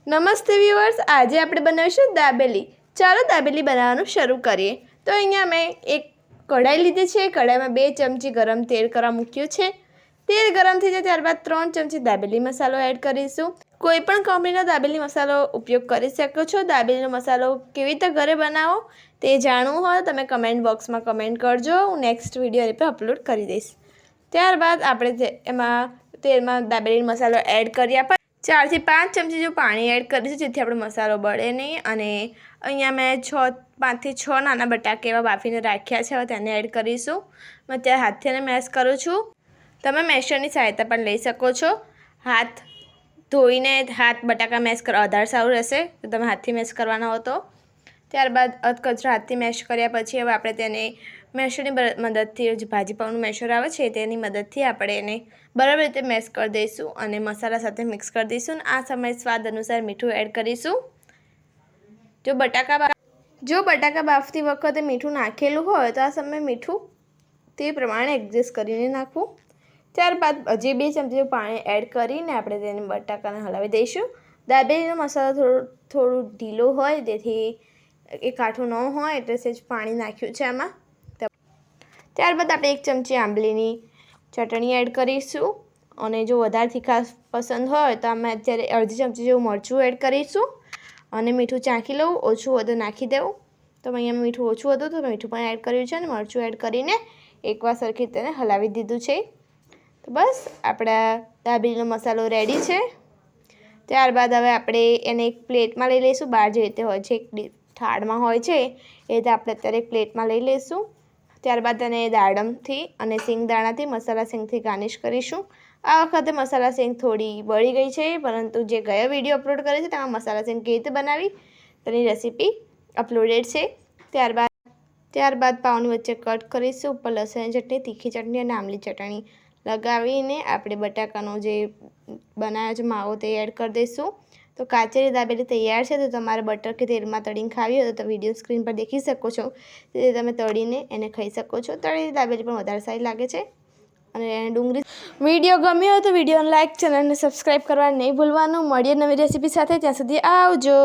નમસ્તે વ્યુઅર્સ, આજે આપણે બનાવીશું દાબેલી। ચાલો દાબેલી બનાવવાનું શરૂ કરીએ। તો અહીંયા મેં એક કઢાઈ લીધી છે। કઢાઈમાં 2 ચમચી ગરમ તેલ કરવા મૂક્યું છે। તેલ ગરમ થઈ જાય ત્યારબાદ 3 ચમચી દાબેલી મસાલો એડ કરીશું। કોઈપણ કંપનીનો દાબેલી મસાલો ઉપયોગ કરી શકો છો। દાબેલીનો મસાલો કેવી રીતે ઘરે બનાવો તે જાણવું હોય તમે કમેન્ટ બોક્સમાં કમેન્ટ કરજો। હું નેક્સ્ટ વિડીયો એની પર અપલોડ કરી દઈશ। ત્યારબાદ આપણે એમાં તેલમાં દાબેલી મસાલો એડ કર્યા પછી 4 થી 5 ચમચી જો પાણી એડ કરીશું જેથી આપણો મસાલો બળે નહીં। અને અહીંયા મેં 5 થી 6 નાના બટાકા એવા બાફીને રાખ્યા છે, હવે તેને એડ કરીશું। હું અત્યારે હાથથી મેશ કરું છું। તમે મેશરની સહાયતા પણ લઈ શકો છો। હાથ ધોઈને બટાકા મેશ કરવા વધારે સારું રહેશે તો તમે હાથથી મેશ કરવાના હો તો। ત્યારબાદ અધકચરા હાથથી મેશ કર્યા પછી હવે આપણે તેને મેશરની મદદથી જે ભાજી પાઉંનું મેશર આવે છે તેની મદદથી આપણે એને બરાબર રીતે મેશ કરી દઈશું અને મસાલા સાથે મિક્સ કરી દઈશું। આ સમયે સ્વાદ અનુસાર મીઠું એડ કરીશું। જો બટાકા બાફતી વખતે મીઠું નાખેલું હોય તો આ સમયે મીઠું તે પ્રમાણે એડજસ્ટ કરીને નાખવું। ત્યારબાદ હજી 2 ચમચી પાણી એડ કરીને આપણે તેને બટાકાને હલાવી દઈશું। દાબેલીનો મસાલો થોડું ઢીલો હોય તેથી એ કાઠું ન હોય એટલે સેજ પાણી નાખ્યું છે આમાં। ત્યારબાદ આપણે 1 ચમચી આંબલીની ચટણી એડ કરીશું અને જો વધારે તીખાશ પસંદ હોય તો અમે અત્યારે અડધી ચમચી જેવું મરચું એડ કરીશું અને મીઠું ચાખી લઉં, ઓછું વધુ નાખી દેવું। તો અહીંયા મીઠું ઓછું હતું તો મીઠું પણ એડ કર્યું છે અને મરચું એડ કરીને એકવાર સરખી તેને હલાવી દીધું છે। તો બસ આપણા દાબેલીનો મસાલો રેડી છે। ત્યારબાદ હવે આપણે એને એક પ્લેટમાં લઈ લઈશું। બહાર જે રીતે હોય છે એક થાળમાં હોય છે એ રીતે આપણે અત્યારે એક પ્લેટમાં લઈ લઈશું। ત્યારબાદ તેને દાડમથી અને સિંગદાણાથી મસાલા સિંગથી ગાર્નિશ કરીશું। આ વખતે મસાલા સિંગ થોડી બળી ગઈ છે, પરંતુ જે ગયો વિડીયો અપલોડ કર્યો છે તેમાં મસાલા સિંગ કેવી રીતે બનાવી તેની રેસીપી અપલોડેડ છે। ત્યારબાદ પાઉંની વચ્ચે કટ કરીશું। ઉપર લસણની ચટણી, તીખી ચટણી અને આમલી ચટણી લગાવીને આપણે બટાકાનો જે બનાવ્યો છે માવો તે એડ કરી દઈશું। તો કાચેરી દાબેલી તૈયાર છે। તો તમારે બટર કે તેલમાં તળીને ખાવી હોય તો વિડીયો સ્ક્રીન પર દેખી શકો છો, તે તમે તળીને એને ખાઈ શકો છો। તળેલી દાબેલી પણ વધારે સારી લાગે છે। અને ડુંગળી વિડીયો ગમ્યો હોય તો વિડીયોને લાઇક, ચેનલને સબસ્ક્રાઈબ કરવા નહીં ભૂલવાનું। મળીએ નવી રેસીપી સાથે, ત્યાં સુધી આવજો।